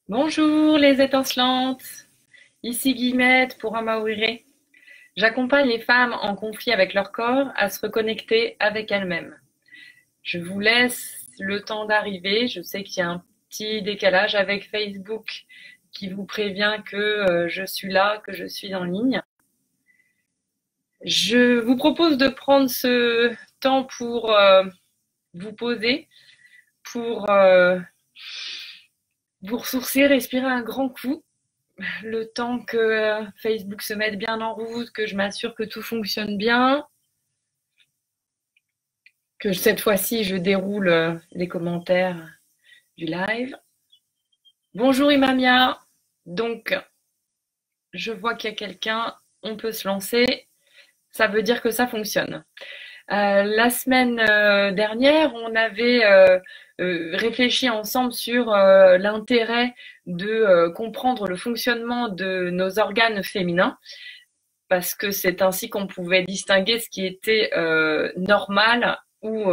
Bonjour les étincelantes, ici Guillemette pour Amaouiré. J'accompagne les femmes en conflit avec leur corps à se reconnecter avec elles-mêmes. Je vous laisse le temps d'arriver. Je sais qu'il y a un petit décalage avec Facebook qui vous prévient que je suis là, que je suis en ligne. Je vous propose de prendre ce temps pour vous poser, pour vous ressourcer, respirer un grand coup le temps que Facebook se mette bien en route, que je m'assure que tout fonctionne bien, que cette fois-ci je déroule les commentaires du live. Bonjour Imamia, donc je vois qu'il y a quelqu'un, on peut se lancer, ça veut dire que ça fonctionne. La semaine dernière, on avait réfléchi ensemble sur l'intérêt de comprendre le fonctionnement de nos organes féminins, parce que c'est ainsi qu'on pouvait distinguer ce qui était normal ou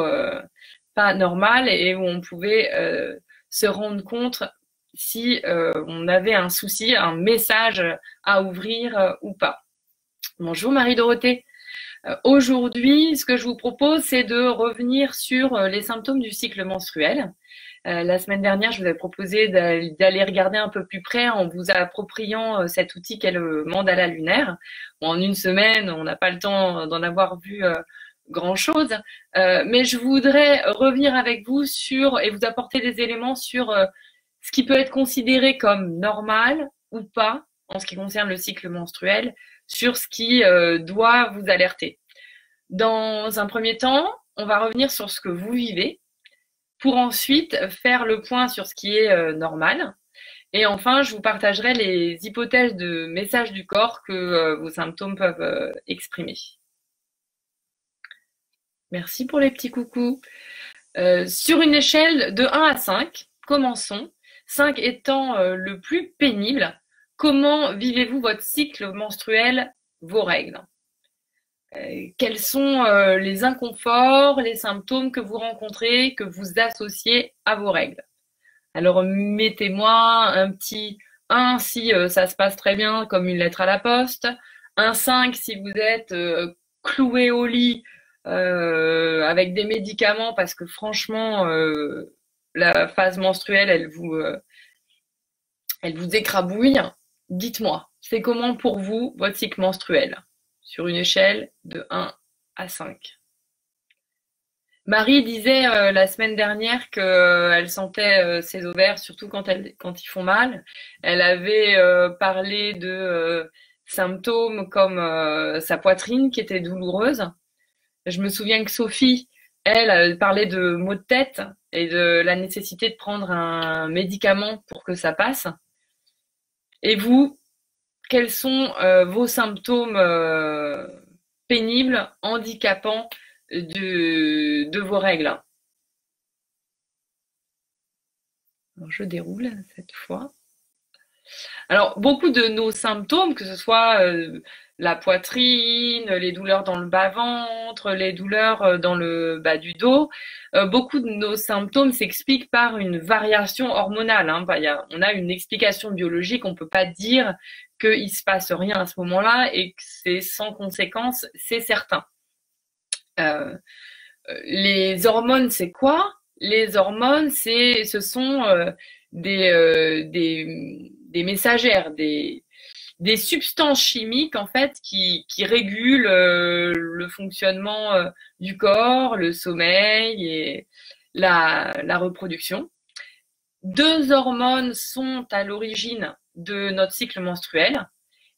pas normal, et où on pouvait se rendre compte si on avait un souci, un message à ouvrir ou pas. Bonjour Marie-Dorothée. Aujourd'hui, ce que je vous propose, c'est de revenir sur les symptômes du cycle menstruel. La semaine dernière, je vous avais proposé d'aller regarder un peu plus près en vous appropriant cet outil qu'est le mandala lunaire. Bon, en une semaine, on n'a pas le temps d'en avoir vu grand-chose, mais je voudrais revenir avec vous sur et vous apporter des éléments sur ce qui peut être considéré comme normal ou pas en ce qui concerne le cycle menstruel, sur ce qui doit vous alerter. Dans un premier temps, on va revenir sur ce que vous vivez pour ensuite faire le point sur ce qui est normal. Et enfin, je vous partagerai les hypothèses de messages du corps que vos symptômes peuvent exprimer. Merci pour les petits coucous. Sur une échelle de 1 à 5, commençons. 5 étant le plus pénible, comment vivez-vous votre cycle menstruel, vos règles? Quels sont les inconforts, les symptômes que vous rencontrez, que vous associez à vos règles? Alors, mettez-moi un petit 1 si ça se passe très bien, comme une lettre à la poste. Un 5 si vous êtes cloué au lit avec des médicaments, parce que franchement, la phase menstruelle, elle vous écrabouille. Dites-moi, c'est comment pour vous votre cycle menstruel sur une échelle de 1 à 5? Marie disait la semaine dernière qu'elle sentait ses ovaires, surtout quand ils font mal. Elle avait parlé de symptômes comme sa poitrine qui était douloureuse. Je me souviens que Sophie, elle parlait de maux de tête et de la nécessité de prendre un médicament pour que ça passe. Et vous, quels sont vos symptômes pénibles, handicapants de vos règles? Alors, je déroule cette fois. Alors, beaucoup de nos symptômes, que ce soit la poitrine, les douleurs dans le bas-ventre, les douleurs dans le bas du dos, beaucoup de nos symptômes s'expliquent par une variation hormonale. Hein. On a une explication biologique, on ne peut pas dire qu'il se passe rien à ce moment-là et que c'est sans conséquence, c'est certain. Les hormones, c'est quoi? Les hormones, ce sont des messagères, des substances chimiques en fait qui régulent le fonctionnement du corps, le sommeil et la reproduction. 2 hormones sont à l'origine de notre cycle menstruel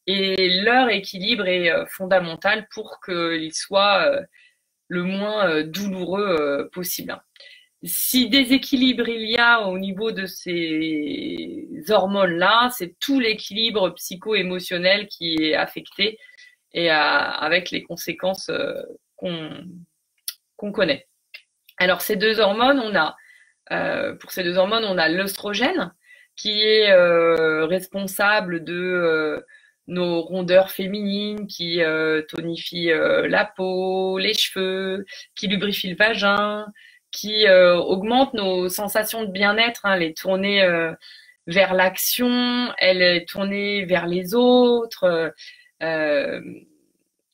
et leur équilibre est fondamental pour qu'il soit le moins douloureux possible. Si déséquilibre il y a au niveau de ces hormones-là, c'est tout l'équilibre psycho-émotionnel qui est affecté et avec les conséquences qu'on connaît. Alors ces 2 hormones, pour ces 2 hormones, on a l'œstrogène qui est responsable de nos rondeurs féminines, qui tonifie la peau, les cheveux, qui lubrifie le vagin, qui augmente nos sensations de bien-être, hein, les tournées vers l'action, elle est tournée vers les autres, elle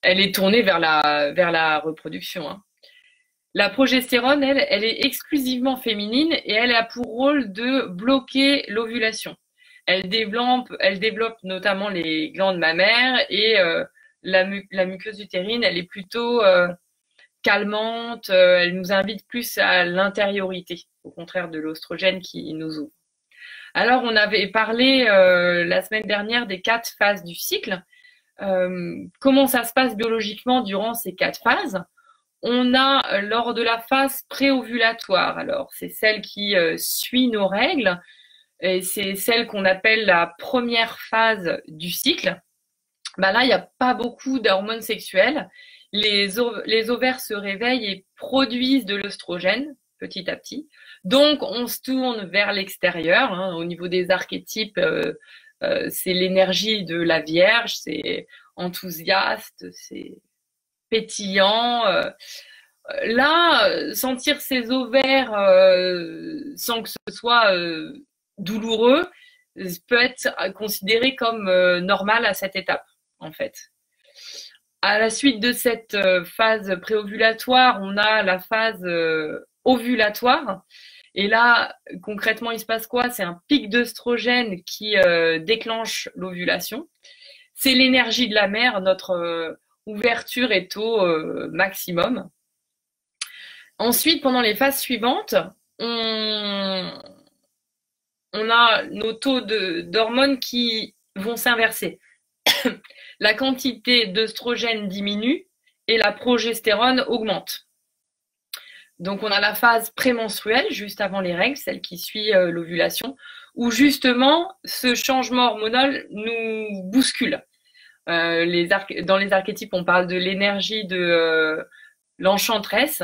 est tournée vers la reproduction, hein. La progestérone, elle est exclusivement féminine et elle a pour rôle de bloquer l'ovulation. Elle développe notamment les glandes mammaires et la muqueuse utérine, elle est plutôt calmante, elle nous invite plus à l'intériorité, au contraire de l'oestrogène qui nous ouvre. Alors, on avait parlé la semaine dernière des 4 phases du cycle. Comment ça se passe biologiquement durant ces 4 phases? On a lors de la phase préovulatoire, alors c'est celle qui suit nos règles, et c'est celle qu'on appelle la première phase du cycle. Bah là, il n'y a pas beaucoup d'hormones sexuelles. Les ovaires se réveillent et produisent de l'œstrogène petit à petit. Donc, on se tourne vers l'extérieur, hein. Au niveau des archétypes, c'est l'énergie de la Vierge, c'est enthousiaste, c'est pétillant. Là, sentir ses ovaires sans que ce soit douloureux peut être considéré comme normal à cette étape, en fait. À la suite de cette phase préovulatoire, on a la phase ovulatoire. Et là, concrètement, il se passe quoi? C'est un pic d'œstrogène qui déclenche l'ovulation. C'est l'énergie de la mère, notre ouverture est au maximum. Ensuite, pendant les phases suivantes, on a nos taux d'hormones qui vont s'inverser. La quantité d'œstrogène diminue et la progestérone augmente. Donc, on a la phase prémenstruelle, juste avant les règles, celle qui suit l'ovulation, où justement, ce changement hormonal nous bouscule. Dans les archétypes, on parle de l'énergie de l'enchanteresse.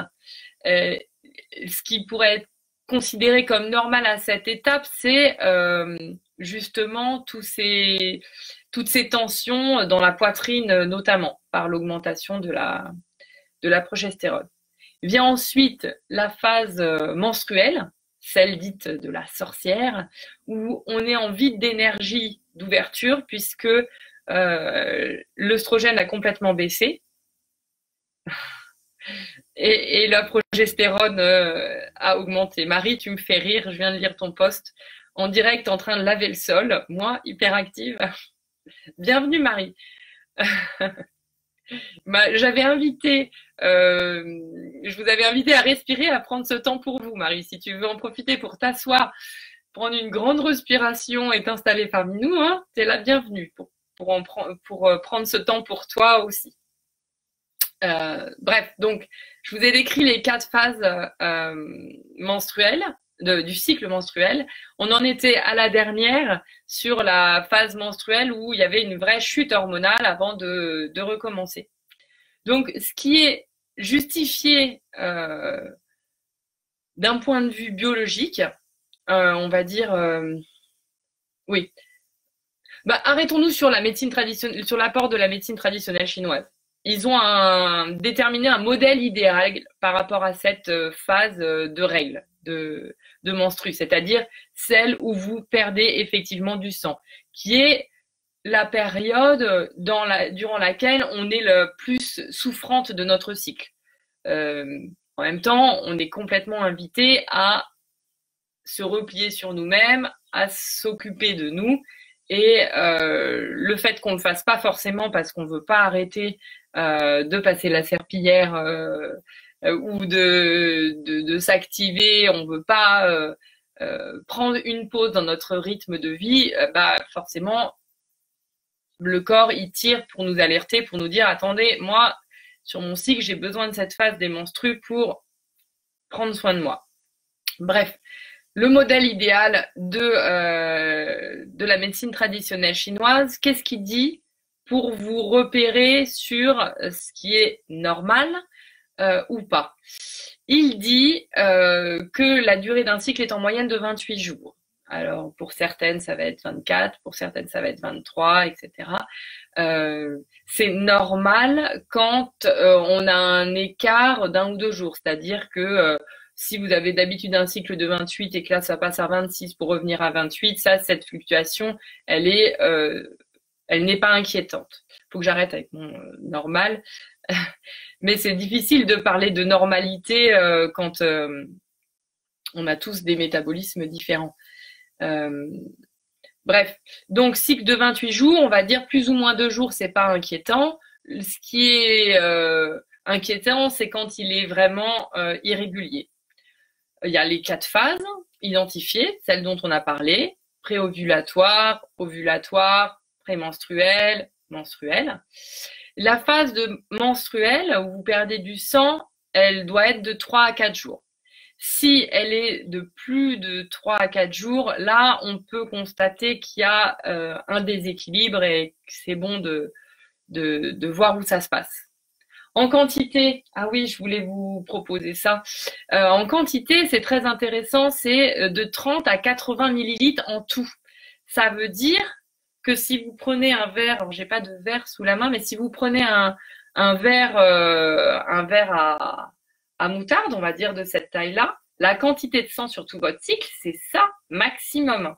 Ce qui pourrait être considéré comme normal à cette étape, c'est justement toutes ces tensions dans la poitrine, notamment par l'augmentation de la progestérone. Vient ensuite la phase menstruelle, celle dite de la sorcière, où on est en vide d'énergie d'ouverture puisque l'œstrogène a complètement baissé. Et la progestérone a augmenté. Marie, tu me fais rire, je viens de lire ton post en direct en train de laver le sol. Moi, hyperactive. Bienvenue Marie. J'avais invité, je vous avais invité à respirer, à prendre ce temps pour vous, Marie. Si tu veux en profiter pour t'asseoir, prendre une grande respiration et t'installer parmi nous, hein, t'es la bienvenue pour prendre ce temps pour toi aussi. Bref, donc je vous ai décrit les 4 phases menstruelles du cycle menstruel. On en était à la dernière sur la phase menstruelle où il y avait une vraie chute hormonale avant de recommencer. Donc, ce qui est justifié d'un point de vue biologique, on va dire, oui. Bah, arrêtons-nous sur la médecine traditionnelle, sur l'apport de la médecine traditionnelle chinoise. Ils ont déterminé un modèle idéal par rapport à cette phase de règles, de menstrues, c'est-à-dire celle où vous perdez effectivement du sang, qui est la période durant laquelle on est le plus souffrante de notre cycle. En même temps, on est complètement invité à se replier sur nous-mêmes, à s'occuper de nous. Et le fait qu'on ne le fasse pas forcément parce qu'on ne veut pas arrêter de passer la serpillière ou de s'activer, on ne veut pas prendre une pause dans notre rythme de vie, bah forcément, le corps, il tire pour nous alerter, pour nous dire, attendez, moi, sur mon cycle, j'ai besoin de cette phase des menstrues pour prendre soin de moi. Bref. Le modèle idéal de la médecine traditionnelle chinoise, qu'est-ce qu'il dit pour vous repérer sur ce qui est normal ou pas? Il dit que la durée d'un cycle est en moyenne de 28 jours. Alors, pour certaines, ça va être 24, pour certaines, ça va être 23, etc. C'est normal quand on a un écart d'1 ou 2 jours, c'est-à-dire que Si vous avez d'habitude un cycle de 28 et que là, ça passe à 26 pour revenir à 28, ça, cette fluctuation, elle n'est pas inquiétante. Faut que j'arrête avec mon normal. Mais c'est difficile de parler de normalité quand on a tous des métabolismes différents. Bref, donc cycle de 28 jours, on va dire plus ou moins 2 jours, c'est pas inquiétant. Ce qui est inquiétant, c'est quand il est vraiment irrégulier. Il y a les 4 phases identifiées, celles dont on a parlé, préovulatoire, ovulatoire, prémenstruelle, menstruelle. La phase de menstruelle, où vous perdez du sang, elle doit être de 3 à 4 jours. Si elle est de plus de 3 à 4 jours, là, on peut constater qu'il y a un déséquilibre et que c'est bon de voir où ça se passe. En quantité, ah oui, je voulais vous proposer ça. En quantité, c'est très intéressant, c'est de 30 à 80 millilitres en tout. Ça veut dire que si vous prenez un verre, alors j'ai pas de verre sous la main, mais si vous prenez un verre à moutarde, on va dire de cette taille-là, la quantité de sang sur tout votre cycle, c'est ça maximum.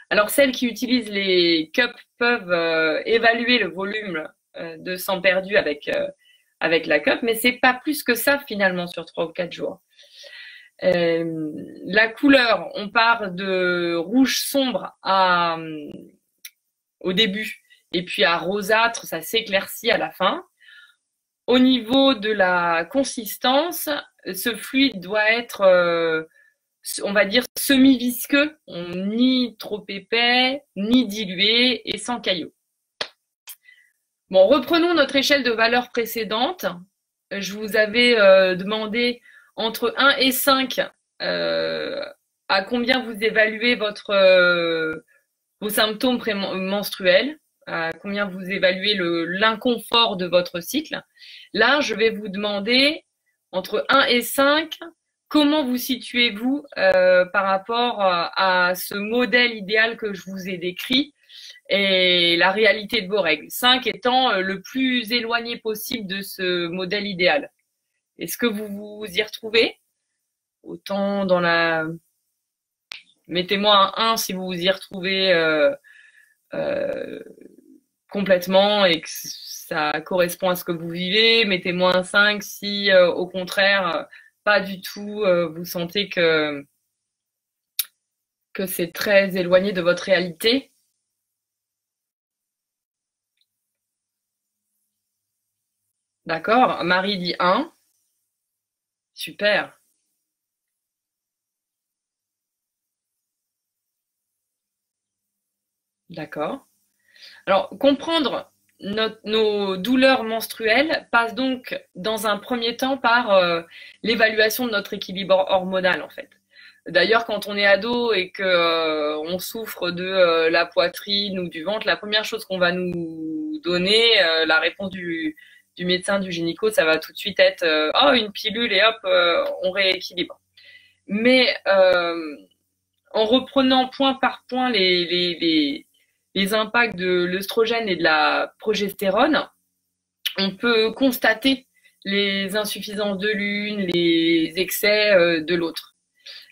Alors celles qui utilisent les cups peuvent évaluer le volume de sang perdu avec la cup, mais c'est pas plus que ça finalement sur 3 ou 4 jours. La couleur, on part de rouge sombre au début et puis à rosâtre, ça s'éclaircit à la fin. Au niveau de la consistance, ce fluide doit être, on va dire, semi-visqueux, ni trop épais, ni dilué et sans caillots. Bon, reprenons notre échelle de valeur précédente. Je vous avais demandé entre 1 et 5 à combien vous évaluez vos symptômes prémenstruels, à combien vous évaluez l'inconfort de votre cycle. Là, je vais vous demander entre 1 et 5, comment vous situez-vous par rapport à ce modèle idéal que je vous ai décrit et la réalité de vos règles. 5 étant le plus éloigné possible de ce modèle idéal. Est-ce que vous vous y retrouvez? Autant dans la... Mettez-moi un 1 si vous vous y retrouvez complètement et que ça correspond à ce que vous vivez. Mettez-moi un 5 si au contraire, pas du tout, vous sentez que c'est très éloigné de votre réalité. D'accord, Marie dit 1. Super. D'accord. Alors, comprendre nos douleurs menstruelles passe donc dans un premier temps par l'évaluation de notre équilibre hormonal, en fait. D'ailleurs, quand on est ado et que on souffre de la poitrine ou du ventre, la première chose qu'on va nous donner, la réponse du médecin, du gynéco, ça va tout de suite être oh, une pilule et hop, on rééquilibre. Mais en reprenant point par point les impacts de l'œstrogène et de la progestérone, on peut constater les insuffisances de l'une, les excès de l'autre.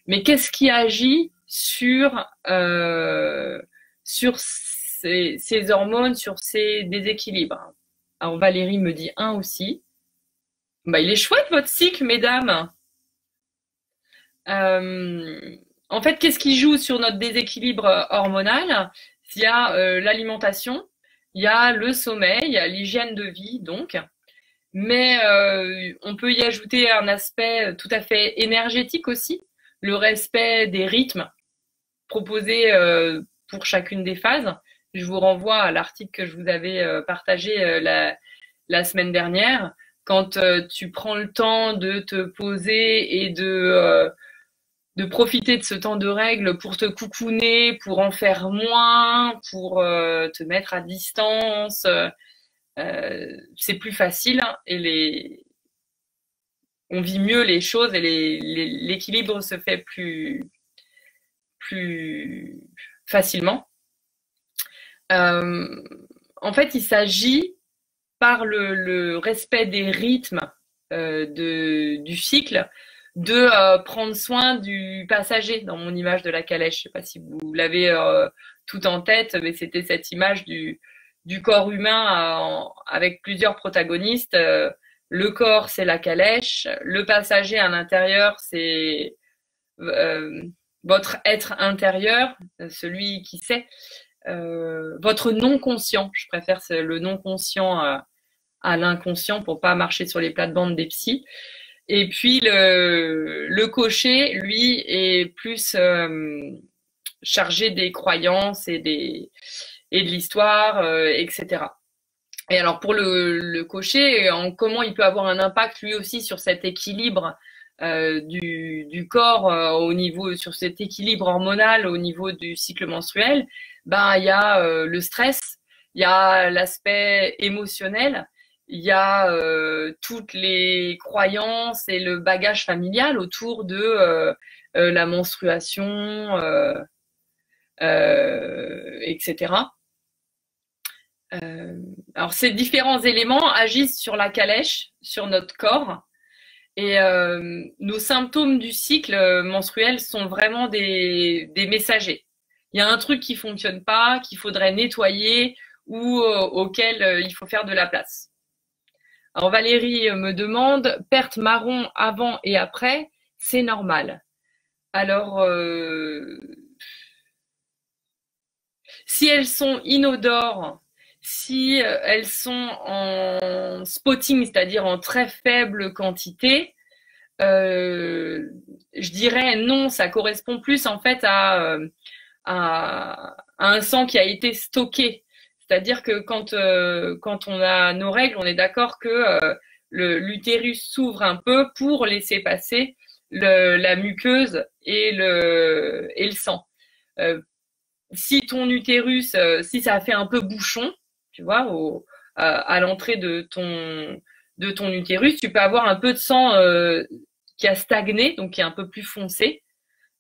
Mais qu'est-ce qui agit sur ces hormones, sur ces déséquilibres? Alors Valérie me dit 1 aussi. Bah, il est chouette votre cycle, mesdames. En fait, qu'est-ce qui joue sur notre déséquilibre hormonal? Il y a l'alimentation, il y a le sommeil, l'hygiène de vie, donc. Mais on peut y ajouter un aspect tout à fait énergétique aussi, le respect des rythmes proposés pour chacune des phases. Je vous renvoie à l'article que je vous avais partagé la semaine dernière. Quand tu prends le temps de te poser et de profiter de ce temps de règle pour te coucouner, pour en faire moins, pour te mettre à distance, c'est plus facile et on vit mieux les choses et l'équilibre se fait plus facilement. En fait, il s'agit par le respect des rythmes du cycle de prendre soin du passager dans mon image de la calèche. Je sais pas si vous l'avez tout en tête, mais c'était cette image du corps humain avec plusieurs protagonistes. Le corps, c'est la calèche. Le passager à l'intérieur, c'est votre être intérieur, celui qui sait. Votre non-conscient. Je préfère le non-conscient à l'inconscient pour pas marcher sur les plates-bandes des psys. Et puis le cocher, lui, est plus chargé des croyances et de l'histoire, etc. Et alors pour le cocher, comment il peut avoir un impact lui aussi sur cet équilibre du corps au niveau, sur cet équilibre hormonal au niveau du cycle menstruel, ben il y a le stress, il y a l'aspect émotionnel, il y a toutes les croyances et le bagage familial autour de la menstruation, etc. Alors ces différents éléments agissent sur la calèche, sur notre corps, et nos symptômes du cycle menstruel sont vraiment des messagers. Il y a un truc qui fonctionne pas, qu'il faudrait nettoyer ou auquel il faut faire de la place. Alors Valérie me demande, perte marron avant et après, c'est normal. Alors, si elles sont inodores, si elles sont en spotting, c'est-à-dire en très faible quantité, je dirais non, ça correspond plus en fait à un sang qui a été stocké. C'est-à-dire que quand on a nos règles, on est d'accord que l'utérus s'ouvre un peu pour laisser passer la muqueuse et le sang. Si ton utérus, si ça fait un peu bouchon, tu vois, à l'entrée de ton utérus, tu peux avoir un peu de sang qui a stagné, donc qui est un peu plus foncé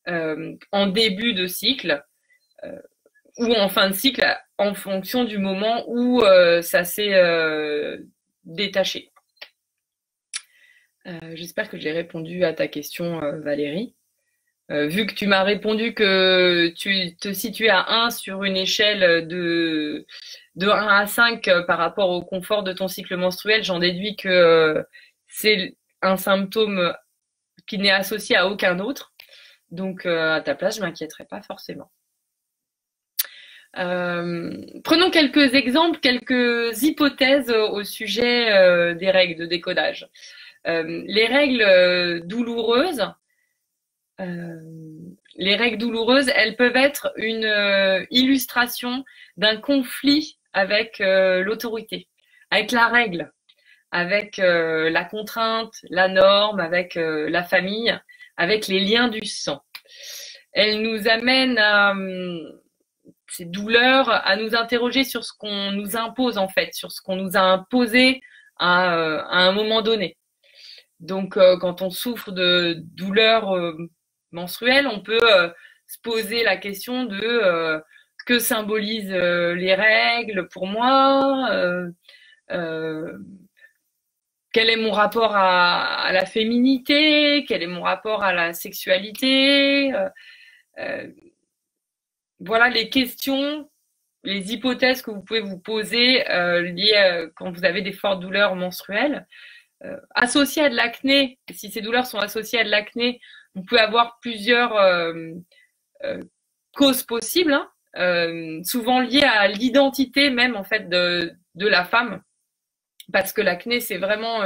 en début de cycle ou en fin de cycle, en fonction du moment où ça s'est détaché. J'espère que j'ai répondu à ta question, Valérie. Vu que tu m'as répondu que tu te situais à 1 sur une échelle de 1 à 5 par rapport au confort de ton cycle menstruel, j'en déduis que c'est un symptôme qui n'est associé à aucun autre. Donc, à ta place, je m'inquiéterais pas forcément. Prenons quelques exemples, quelques hypothèses au sujet des règles de décodage. Les règles douloureuses, elles peuvent être une illustration d'un conflit avec l'autorité, avec la règle, avec la contrainte, la norme, avec la famille, avec les liens du sang. Elles nous amènent à ces douleurs, à nous interroger sur ce qu'on nous impose en fait, sur ce qu'on nous a imposé à un moment donné. Donc, quand on souffre de douleurs menstruelles, on peut se poser la question de que symbolisent les règles pour moi, quel est mon rapport à la féminité, quel est mon rapport à la sexualité. Voilà les questions, les hypothèses que vous pouvez vous poser liées quand vous avez des fortes douleurs menstruelles. Associées à de l'acné, si ces douleurs sont associées à de l'acné, on peut avoir plusieurs causes possibles, hein, souvent liées à l'identité même en fait de la femme, parce que l'acné c'est vraiment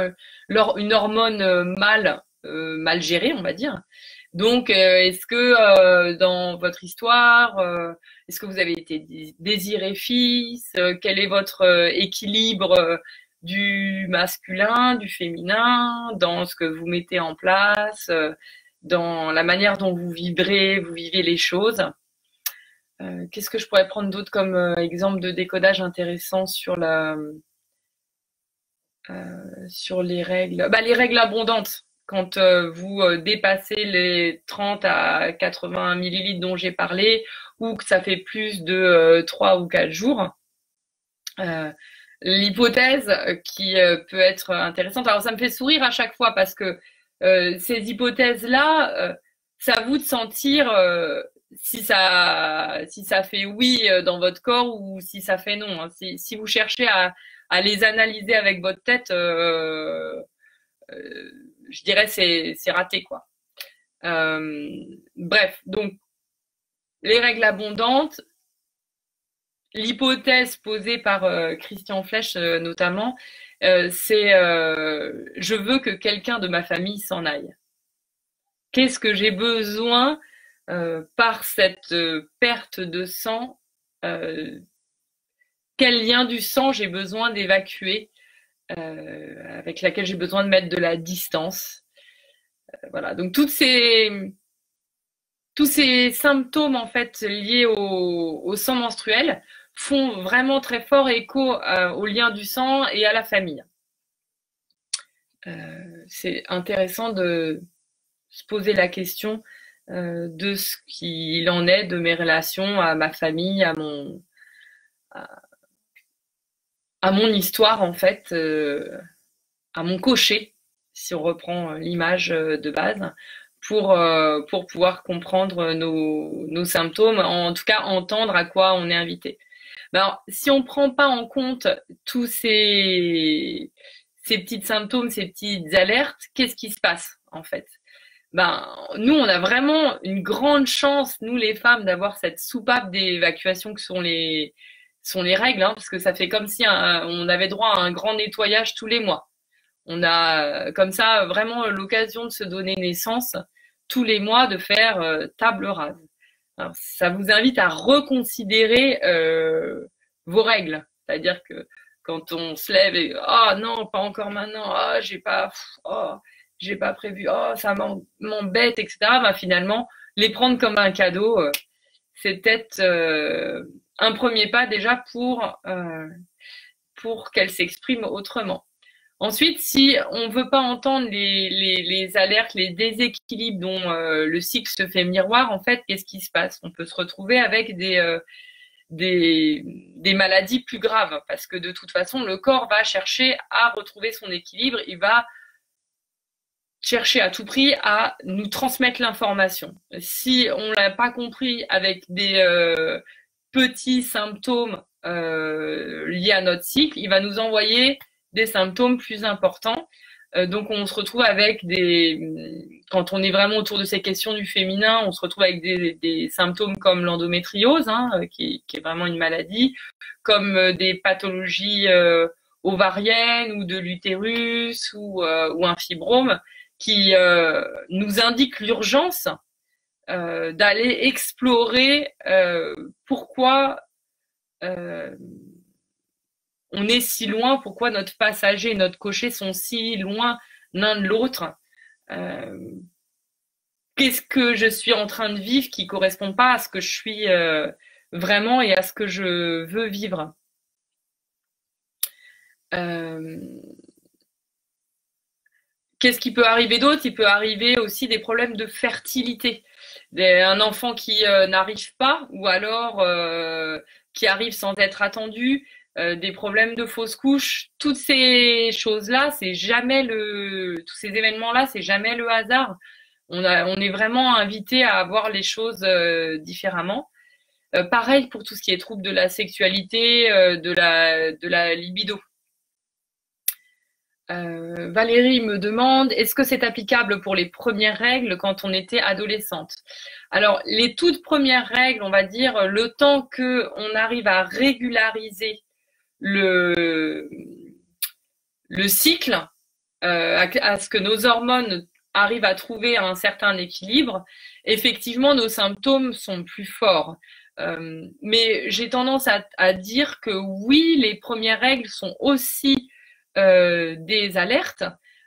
une hormone mal gérée, on va dire. Donc, est-ce que dans votre histoire, est-ce que vous avez été désiré fils, quel est votre équilibre du masculin, du féminin, dans ce que vous mettez en place, dans la manière dont vous vivez les choses. Qu'est-ce que je pourrais prendre d'autre comme exemple de décodage intéressant sur les règles? Les règles abondantes. Quand vous dépassez les 30 à 80 millilitres dont j'ai parlé, ou que ça fait plus de 3 ou 4 jours, l'hypothèse qui peut être intéressante. Alors ça me fait sourire à chaque fois parce que ces hypothèses-là, c'est à vous de sentir si ça fait oui dans votre corps ou si ça fait non. Hein. Si vous cherchez à les analyser avec votre tête, je dirais c'est raté quoi. Bref, donc les règles abondantes, l'hypothèse posée par Christian Flech notamment, c'est je veux que quelqu'un de ma famille s'en aille. Qu'est-ce que j'ai besoin par cette perte de sang, quel lien du sang j'ai besoin d'évacuer, avec laquelle j'ai besoin de mettre de la distance. Voilà, donc tous ces symptômes en fait liés au sang menstruel font vraiment très fort écho au lien du sang et à la famille. C'est intéressant de se poser la question de ce qu'il en est de mes relations à ma famille, à mon histoire en fait, à mon cocher, si on reprend l'image de base, pour pouvoir comprendre nos symptômes, en tout cas entendre à quoi on est invité. Alors, si on prend pas en compte tous ces petits symptômes, ces petites alertes, qu'est-ce qui se passe en fait? Nous, on a vraiment une grande chance, nous les femmes, d'avoir cette soupape d'évacuation que sont les règles, hein, parce que ça fait comme si on avait droit à un grand nettoyage tous les mois. On a comme ça vraiment l'occasion de se donner naissance tous les mois, de faire table rase. Alors, ça vous invite à reconsidérer vos règles. C'est-à-dire que quand on se lève et oh non, pas encore maintenant, oh j'ai pas prévu, oh ça m'embête, etc. Finalement, les prendre comme un cadeau, c'est peut-être un premier pas déjà pour qu'elles s'expriment autrement. Ensuite, si on veut pas entendre les alertes, les déséquilibres dont le cycle se fait miroir, en fait, qu'est-ce qui se passe? On peut se retrouver avec des maladies plus graves, parce que de toute façon, le corps va chercher à retrouver son équilibre, il va chercher à tout prix à nous transmettre l'information. Si on l'a pas compris avec des petits symptômes liés à notre cycle, il va nous envoyer des symptômes plus importants. Donc on se retrouve avec quand on est vraiment autour de ces questions du féminin, on se retrouve avec des symptômes comme l'endométriose, hein, qui est vraiment une maladie, comme des pathologies ovariennes ou de l'utérus ou un fibrome, qui nous indiquent l'urgence d'aller explorer pourquoi on est si loin, pourquoi notre passager et notre cocher sont si loin l'un de l'autre. Qu'est-ce que je suis en train de vivre qui correspond pas à ce que je suis vraiment et à ce que je veux vivre. Qu'est-ce qui peut arriver d'autre? Il peut arriver aussi des problèmes de fertilité. Un enfant qui n'arrive pas, ou alors qui arrive sans être attendu, des problèmes de fausse couche. Toutes ces choses-là, c'est jamais tous ces événements-là, c'est jamais le hasard. On est vraiment invité à voir les choses différemment. Pareil pour tout ce qui est trouble de la sexualité, de la libido. Valérie me demande, est-ce que c'est applicable pour les premières règles quand on était adolescente? Alors, les toutes premières règles, on va dire, le temps que on arrive à régulariser le cycle, à ce que nos hormones arrivent à trouver un certain équilibre, effectivement, nos symptômes sont plus forts. Mais j'ai tendance à dire que oui, les premières règles sont aussi des alertes.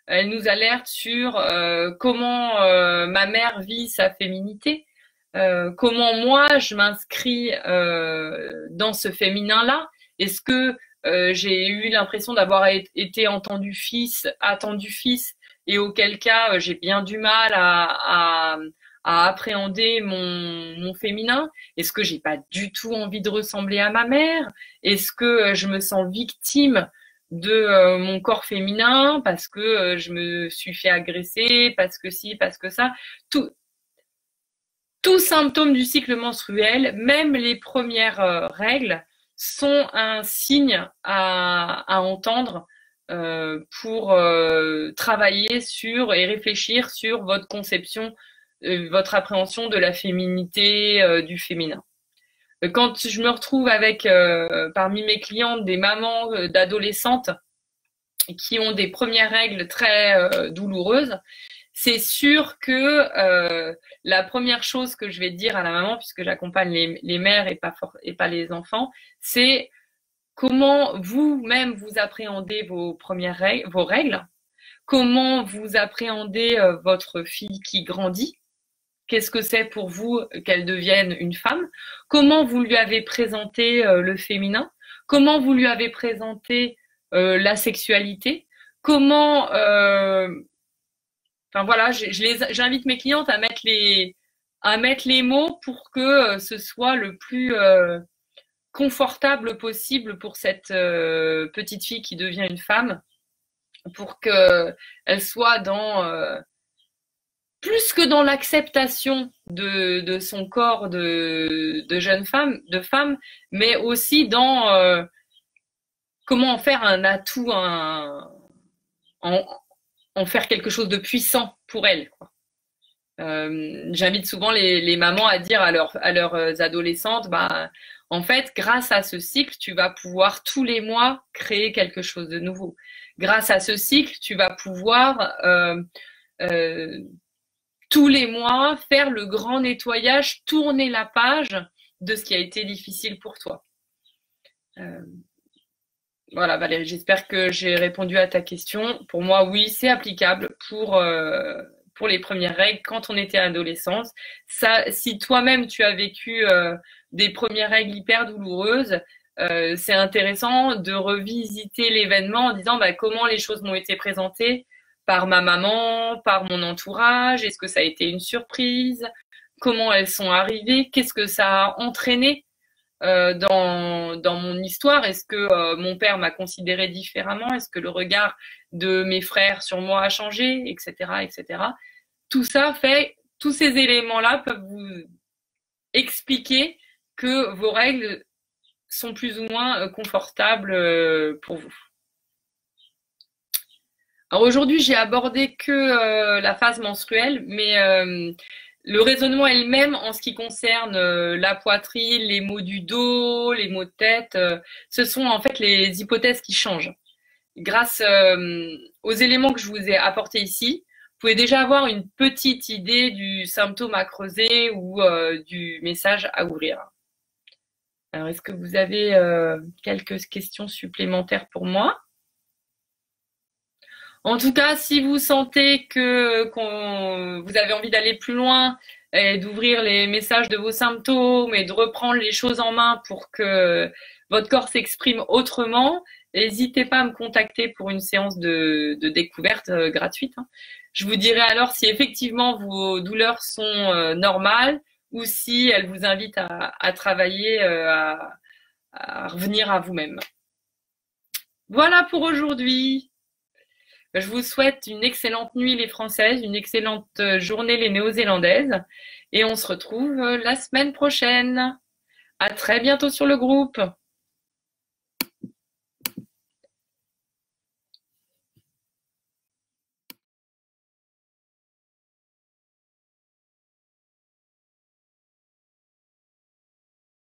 Elle nous alerte sur comment ma mère vit sa féminité, comment moi je m'inscris dans ce féminin-là. Est-ce que j'ai eu l'impression d'avoir été attendu fils, et auquel cas j'ai bien du mal à appréhender mon féminin? Est-ce que j'ai pas du tout envie de ressembler à ma mère? Est-ce que je me sens victime de mon corps féminin parce que je me suis fait agresser, parce que ci, parce que ça. Tout symptôme du cycle menstruel, même les premières règles, sont un signe à entendre pour travailler sur et réfléchir sur votre conception, votre appréhension de la féminité, du féminin. Quand je me retrouve avec parmi mes clientes des mamans d'adolescentes qui ont des premières règles très douloureuses, c'est sûr que la première chose que je vais dire à la maman, puisque j'accompagne les mères et pas les enfants, c'est comment vous-même vous appréhendez vos premières règles, vos règles, comment vous appréhendez votre fille qui grandit, qu'est-ce que c'est pour vous qu'elle devienne une femme, comment vous lui avez présenté le féminin, comment vous lui avez présenté la sexualité, comment enfin voilà, j'invite mes clientes à mettre les mots pour que ce soit le plus confortable possible pour cette petite fille qui devient une femme, pour qu'elle soit dans plus que dans l'acceptation de son corps de jeune femme, de femme, mais aussi dans comment en faire un atout, en faire quelque chose de puissant pour elle, quoi. J'invite souvent les mamans à dire à leurs adolescentes, bah, en fait, grâce à ce cycle, tu vas pouvoir tous les mois créer quelque chose de nouveau. Grâce à ce cycle, tu vas pouvoir tous les mois faire le grand nettoyage, tourner la page de ce qui a été difficile pour toi. Voilà, Valérie, j'espère que j'ai répondu à ta question. Pour moi, oui, c'est applicable pour les premières règles quand on était adolescente. Ça, si toi-même tu as vécu des premières règles hyper douloureuses, c'est intéressant de revisiter l'événement en disant bah, comment les choses m'ont été présentées par ma maman, par mon entourage, est-ce que ça a été une surprise, comment elles sont arrivées, qu'est-ce que ça a entraîné dans mon histoire. Est-ce que mon père m'a considéré différemment? Est-ce que le regard de mes frères sur moi a changé, etc., etc. Tout ça fait, tous ces éléments-là peuvent vous expliquer que vos règles sont plus ou moins confortables pour vous. Alors aujourd'hui, j'ai abordé que la phase menstruelle, mais le raisonnement elle-même en ce qui concerne la poitrine, les maux du dos, les maux de tête, ce sont en fait les hypothèses qui changent. Grâce aux éléments que je vous ai apportés ici, vous pouvez déjà avoir une petite idée du symptôme à creuser ou du message à ouvrir. Alors, est-ce que vous avez quelques questions supplémentaires pour moi? En tout cas, si vous sentez que vous avez envie d'aller plus loin et d'ouvrir les messages de vos symptômes et de reprendre les choses en main pour que votre corps s'exprime autrement, n'hésitez pas à me contacter pour une séance de découverte gratuite. Je vous dirai alors si effectivement vos douleurs sont normales ou si elles vous invitent à travailler, à revenir à vous-même. Voilà pour aujourd'hui. Je vous souhaite une excellente nuit les Françaises, une excellente journée les Néo-Zélandaises et on se retrouve la semaine prochaine. À très bientôt sur le groupe.